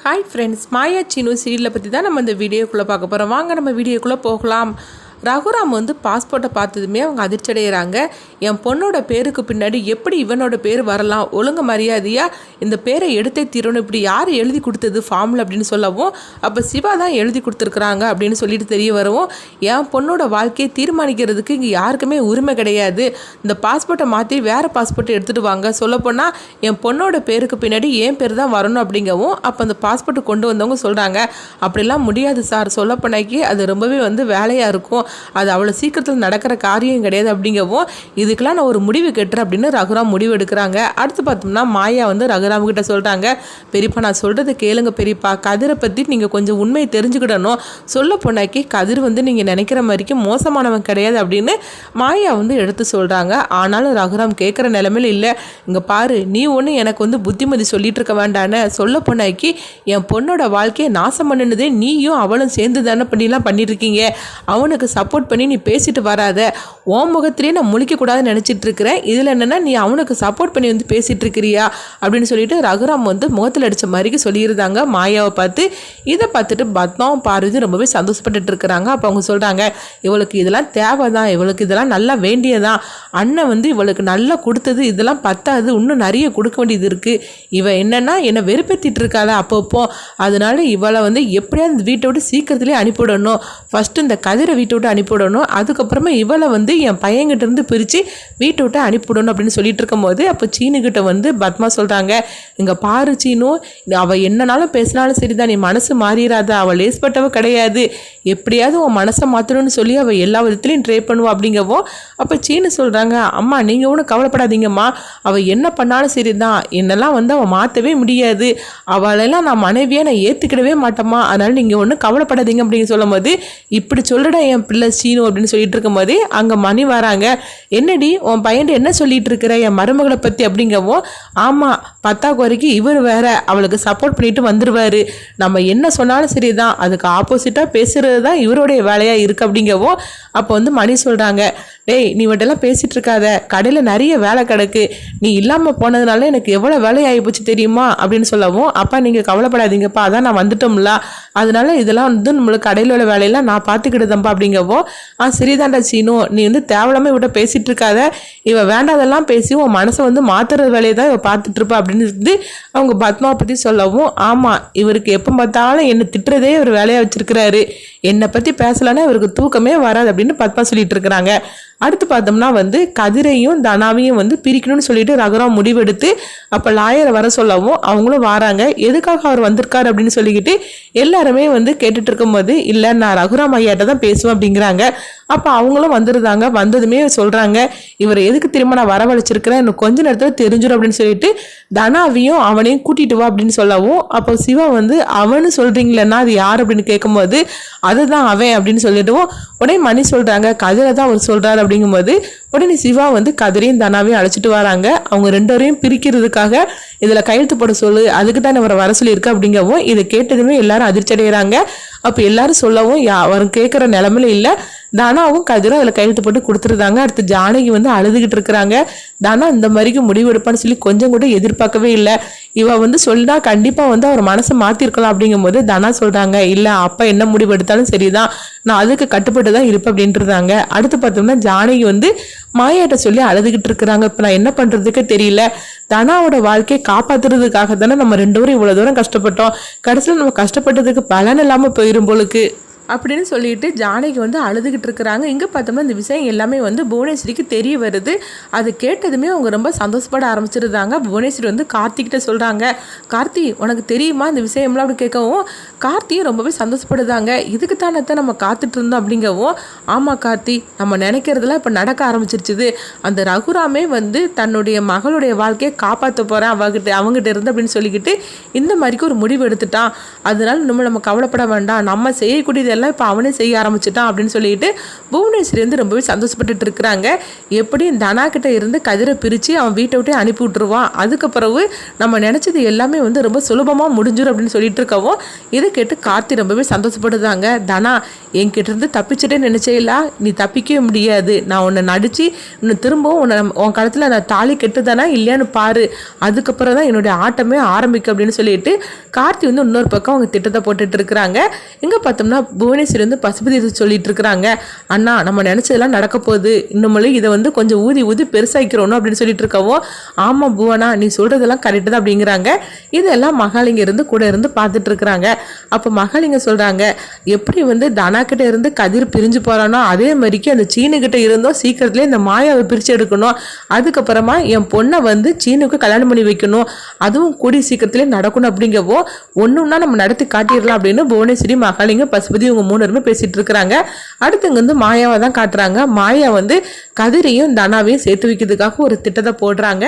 Hi friends, மாயா சீனு சீரியலை பற்றி தான் நம்ம இந்த வீடியோக்குள்ளே பார்க்க போகிறோம். வாங்க நம்ம வீடியோக்குள்ளே போகலாம். ரகுராம் பாஸ்போர்ட்டை பார்த்ததுமே அவங்க அதிர்ச்சி அடைகிறாங்க. என் பொண்ணோட பேருக்கு பின்னாடி எப்படி இவனோட பேர் வரலாம், ஒழுங்கு மரியாதையாக இந்த பேரை எடுத்தே தீரணும், இப்படி யார் எழுதி கொடுத்தது ஃபார்மில் அப்படின்னு சொல்லவும், அப்போ சிவா தான் எழுதி கொடுத்துருக்குறாங்க அப்படின்னு சொல்லிட்டு தெரிய வரவும், என் பொண்ணோட வாழ்க்கையை தீர்மானிக்கிறதுக்கு இங்கே யாருக்குமே உரிமை கிடையாது, இந்த பாஸ்போர்ட்டை மாற்றி வேறு பாஸ்போர்ட்டை எடுத்துகிட்டு வாங்க, சொல்லப்போனால் என் பொண்ணோட பேருக்கு பின்னாடி என் பேர் தான் வரணும் அப்படிங்கவும், அப்போ அந்த பாஸ்போர்ட்டை கொண்டு வந்தவங்க சொல்கிறாங்க, அப்படிலாம் முடியாது சார், சொல்லப்போனாக்கி அது ரொம்பவே வேலையாக இருக்கும், அது அவ்வளோ சீக்கிரத்தில் நடக்கிற காரியம் கிடையாது அப்படிங்கவும், இதுக்கெல்லாம் நான் ஒரு முடிவு கட்டுறேன் அப்படின்னு ரகுராம் முடிவு எடுக்கிறாங்க. அடுத்து பார்த்தோம்னா மாயா ரகுராம் கிட்ட சொல்கிறாங்க, பெரியப்பா நான் சொல்கிறது கேளுங்க பெரியப்பா, கதிரை பற்றி நீங்கள் கொஞ்சம் உண்மையை தெரிஞ்சுக்கிடணும், சொல்ல போனாக்கி கதிர் நீங்கள் நினைக்கிற மாதிரிக்கு மோசமானவன் கிடையாது அப்படின்னு மாயா எடுத்து சொல்கிறாங்க. ஆனாலும் ரகுராம் கேட்குற நிலைமையில் இல்லை, இங்கே பாரு நீ ஒன்று எனக்கு புத்திமதி சொல்லிட்டு இருக்க வேண்டான்னு, சொல்ல போனாக்கி என் பொண்ணோட வாழ்க்கையை நாசம் பண்ணினதே நீயும் அவளும் சேர்ந்து தானே பண்ணிட்டு இருக்கீங்க, அவனுக்கு சப்போர்ட் பண்ணி நீ பேசிட்டு வராத, உன் முகத்திலே நான் முழிக்கக்கூடாதுன்னு நினச்சிட்டு இருக்கிறேன், இதில் என்னென்னா நீ அவனுக்கு சப்போர்ட் பண்ணி பேசிகிட்டு இருக்கிறியா அப்படின்னு சொல்லிட்டு ரகுராம் முகத்தில் அடித்த மாதிரிக்கு சொல்லியிருந்தாங்க மாயாவை பார்த்து. இதை பார்த்துட்டு பத்மாவும் பார்வதி ரொம்பவே சந்தோஷப்பட்டுட்டு இருக்கிறாங்க. அப்போ அவங்க சொல்கிறாங்க, இவளுக்கு இதெல்லாம் தேவை தான், இவளுக்கு இதெல்லாம் நல்லா வேண்டியதான், அண்ணன் இவளுக்கு நல்லா கொடுத்தது இதெல்லாம் பத்தாது, இன்னும் நிறைய கொடுக்க வேண்டியது இருக்குது, இவ என்னென்னா என்னை வெறுப்பேற்றிட்டு இருக்காள அப்பப்போ, அதனால இவளை எப்படியாவது இந்த வீட்டை விட்டு சீக்கிரத்துலேயே அனுப்பிவிடணும், ஃபஸ்ட்டு இந்த கதிரை வீட்டை விட்டு அனுப்பிவிடணும், அதுக்கப்புறமா இவளை என் பையன்கிட்ட இருந்து பிரித்து வீட்டை விட்டு அனுப்பிவிடணும் அப்படின்னு சொல்லிட்டு இருக்கும் போது, அப்போ சீனுக்கிட்ட பத்மா சொல்கிறாங்க, இங்கே பாரு சீனு, அவள் என்னன்னாலும் பேசினாலும் சரிதான், நீ மனசு மாறிடாத, அவள் லேஸ்பட்டவ கிடையாது, எப்படியாவது உன் மனசை மாற்றணும்னு சொல்லி அவள் எல்லா விதத்துலையும் ட்ரை பண்ணுவா அப்படிங்கவும், அப்போ சீனு சொல்கிறாங்க, அம்மா நீங்கள் ஒன்றும் கவலைப்படாதீங்கம்மா, அவள் என்ன பண்ணாலும் சரிதான், என்னெல்லாம் அவள் மாற்றவே முடியாது, அவளெல்லாம் நான் மனைவியாக நான் ஏற்றுக்கிடவே மாட்டேம்மா, அதனால் நீங்கள் ஒன்றும் கவலைப்படாதீங்க அப்படின்னு சொல்லும் போது, இப்படி சொல்லிட என் பிள்ளை சீனு அப்படின்னு சொல்லிட்டு இருக்கும் போதே அங்கே மணி வராங்க. என்னடி உன் பையன் என்ன சொல்லிட்டு இருக்கிற என் மருமகளை பற்றி அப்படிங்கவும், ஆமாம் பத்தாக்குறைக்கு இவர் வேற அவளுக்கு சப்போர்ட் பண்ணிட்டு வந்துடுவார், நம்ம என்ன சொன்னாலும் சரிதான், அதுக்கு ஆப்போசிட்டாக பேசுகிறது தான் இவருடைய வேலையாக இருக்குது அப்படிங்கவும், அப்போ மணி சொல்கிறாங்க, டேய் நீ இவட்டெல்லாம் பேசிகிட்டு இருக்காத, கடையில் நிறைய வேலை கிடக்கு, நீ இல்லாமல் போனதுனால எனக்கு எவ்வளோ வேலையாகி போச்சு தெரியுமா அப்படின்னு சொல்லவும், அப்பா நீங்கள் கவலைப்படாதீங்கப்பா, அதான் நான் வந்துட்டோம்ல, அதனால இதெல்லாம் நம்மளுக்கு கடையில் உள்ள வேலையெல்லாம் நான் பார்த்துக்கிடுதேன்ப்பா அப்படிங்கவும், சரிதாண்டா சீனு, நீ தேவையில்லாமல் இவட்ட பேசிகிட்டு இருக்காத, இவ வேண்டாதெல்லாம் பேசி உன் மனசை மாற்றுற வேலையை தான் இவ பார்த்துட்டு இருப்பா அப்படின்னு அவங்க பத்மாவை பற்றி சொல்லவும், ஆமாம் இவருக்கு எப்போ பார்த்தாலும் என்னை திட்டுறதே ஒரு வேலையாக வச்சுருக்கிறாரு, என்னை பற்றி பேசலான்னா இவருக்கு தூக்கமே வராது அப்படின்னு பத்மா சொல்லிட்டு இருக்கிறாங்க. அடுத்து பார்த்தோம்னா கதிரையும் தனாவையும் பிரிக்கணும்னு சொல்லிட்டு ரகுராம் முடிவெடுத்து அப்போ லாயரை வர சொல்லவும் அவங்களும் வராங்க. எதுக்காக அவர் வந்திருக்காரு அப்படின்னு சொல்லிக்கிட்டு எல்லாருமே கேட்டுட்டு இருக்கும்போது, இல்லை நான் ரகுராம் ஐயாட்ட தான் பேசுவேன் அப்படிங்கிறாங்க. அப்போ அவங்களும் வந்துருந்தாங்க. வந்ததுமே சொல்கிறாங்க, இவரை எதுக்கு திரும்ப நான் வரவழைச்சிருக்கிறேன், இன்னும் கொஞ்ச நேரத்தில் தெரிஞ்சிடும் அப்படின்னு சொல்லிட்டு தனாவையும் அவனையும் கூட்டிட்டு வா அப்படின்னு சொல்லவும், அப்போ சிவா அவனு சொல்கிறீங்களேன்னா அது யார் அப்படின்னு கேட்கும்போது, அதுதான் அவன் அப்படின்னு சொல்லிடுவோம். உடனே மணி சொல்கிறாங்க, கதிரை தான் அவர் சொல்கிறாரு அப்படிங்கும்போது, உடனே சிவா கதிரையும் தனாவையும் அழைச்சிட்டு வராங்க. அவங்க ரெண்டோரையும் பிரிக்கிறதுக்காக இதில் கையெழுத்து போட சொல்லு, அதுக்கு தான் அவரை வர சொல்லியிருக்க அப்படிங்கவும், இதை கேட்டதுமே எல்லாரும் அதிர்ச்சி அடைகிறாங்க. அப்போ எல்லாரும் சொல்லவும் அவர் கேட்குற நிலமையில இல்லை, தனாவும் கதிரும் அதில் கையெழுத்து போட்டு கொடுத்துருந்தாங்க. அடுத்து ஜானகி அழுதுகிட்டு இருக்கிறாங்க. தனா இந்த மாதிரிக்கு முடிவெடுப்பான்னு சொல்லி கொஞ்சம் கூட எதிர்பார்க்கவே இல்லை. இவ சொல்லினா கண்டிப்பாக அவர் மனசை மாற்றிருக்கலாம் அப்படிங்கும்போது தனா சொல்கிறாங்க, இல்லை அப்பா என்ன முடிவு எடுத்தாலும் சரிதான், நான் அதுக்கு கட்டுப்பட்டு தான் இருப்பேன் அப்படின்ட்டுருந்தாங்க. அடுத்து பார்த்தோம்னா ஜானகி மாயாட்ட சொல்லி அழுதுகிட்டு இருக்கிறாங்க. இப்போ நான் என்ன பண்ணுறதுக்கே தெரியல, தனாவோட வாழ்க்கையை காப்பாற்றுறதுக்காக தானே நம்ம ரெண்டு பேரும் இவ்வளோ தூரம் கஷ்டப்பட்டோம், கடைசியில் நம்ம கஷ்டப்பட்டதுக்கு பலன் இல்லாமல் போயிடும் போலுக்கு அப்படின்னு சொல்லிட்டு ஜானகி அழுதுகிட்டு இருக்கிறாங்க. இங்கே பார்த்தோம்னா இந்த விஷயம் எல்லாமே புவனேஸ்வரிக்கு தெரிய வருது. அது கேட்டதுமே அவங்க ரொம்ப சந்தோஷப்பட ஆரம்பிச்சிருந்தாங்க. புவனேஸ்வரி கார்த்திகிட்ட சொல்கிறாங்க, கார்த்தி உனக்கு தெரியுமா இந்த விஷயம்லாம் அப்படி கேட்கவும், கார்த்தியும் ரொம்பவே சந்தோஷப்படுதாங்க. இதுக்கு தானே நம்ம காத்துட்டு இருந்தோம் அப்படிங்கவும், ஆமாம் கார்த்தி நம்ம நினைக்கிறதுலாம் இப்போ நடக்க ஆரம்பிச்சிருச்சுது, அந்த ரகுராமே தன்னுடைய மகளுடைய வாழ்க்கையை காப்பாற்ற போகிறேன் அவங்ககிட்ட இருந்து அப்படின்னு சொல்லிக்கிட்டு இந்த மாதிரிக்கு ஒரு முடிவு எடுத்துட்டான், அதனால நம்ம கவலைப்பட வேண்டாம், நம்ம செய்யக்கூடியது வேலையெல்லாம் இப்போ அவனே செய்ய ஆரம்பிச்சிட்டான் அப்படின்னு சொல்லிட்டு புவனேஸ்வரி வந்து ரொம்பவே சந்தோஷப்பட்டுட்டு இருக்கிறாங்க. எப்படி தனா கிட்ட இருந்து கதிரை பிரித்து அவன் வீட்டை விட்டே அனுப்பி விட்டுருவான், அதுக்கு பிறகு நம்ம நினச்சது எல்லாமே வந்து ரொம்ப சுலபமாக முடிஞ்சிடும் அப்படின்னு சொல்லிட்டு இருக்கவும் இதை கேட்டு கார்த்தி ரொம்பவே சந்தோஷப்படுதாங்க. தனா என்கிட்ட இருந்து தப்பிச்சுட்டே நினச்சேலா, நீ தப்பிக்கவே முடியாது. நான் உன்னை நடித்து இன்னும் திரும்பவும் உன் காலத்தில் நான் தாலி கெட்டுதானா இல்லையான்னு பாரு, அதுக்கப்புறம் தான் என்னுடைய ஆட்டமே ஆரம்பிக்கும் அப்படின்னு சொல்லிட்டு கார்த்தி வந்து இன்னொரு பக்கம் அவங்க திட்டத்தை போட்டுட்டு இருக்கிறாங்க. இங்கே பார்த்தோம்னா புவனேஸ்வரி வந்து பசுபதி சொல்லிட்டு இருக்கிறாங்க, அண்ணா நம்ம நினச்சதெல்லாம் நடக்க போகுது, இன்னும் இதை வந்து கொஞ்சம் ஊதி ஊதி பெருசாக்கிறோம் அப்படின்னு சொல்லிட்டு இருக்கவும், ஆமாம் புவனா நீ சொல்கிறதெல்லாம் கரெக்டு தான் அப்படிங்கிறாங்க. இதெல்லாம் மகாலிங்க இருந்து கூட இருந்து பார்த்துட்டு இருக்கிறாங்க. அப்போ மகாலிங்க சொல்கிறாங்க, எப்படி வந்து தனா கிட்ட இருந்து கதிர் பிரிஞ்சு போகிறானோ அதே மாதிரிக்கு அந்த சீனுக்கிட்ட இருந்தோம் சீக்கிரத்துலேயே இந்த மாயாவை பிரித்து எடுக்கணும், அதுக்கப்புறமா என் பொண்ணை வந்து சீனுக்கு கல்யாணம் பண்ணி வைக்கணும், அதுவும் கூடிய சீக்கிரத்துலேயே நடக்கணும் அப்படிங்கவோ ஒன்றுன்னா நம்ம நடத்தி காட்டிடலாம் அப்படின்னு புவனேஸ்வரி மகாலிங்க பசுபதி இவங்க 3 பேருமே பேசிட்டு இருக்கிறாங்க. அடுத்து இங்கே வந்து மாயாவை தான் காட்டுறாங்க. மாயா வந்து கதிரையும் தனாவையும் சேர்த்து வைக்கிறதுக்காக ஒரு திட்டத்தை போடுறாங்க.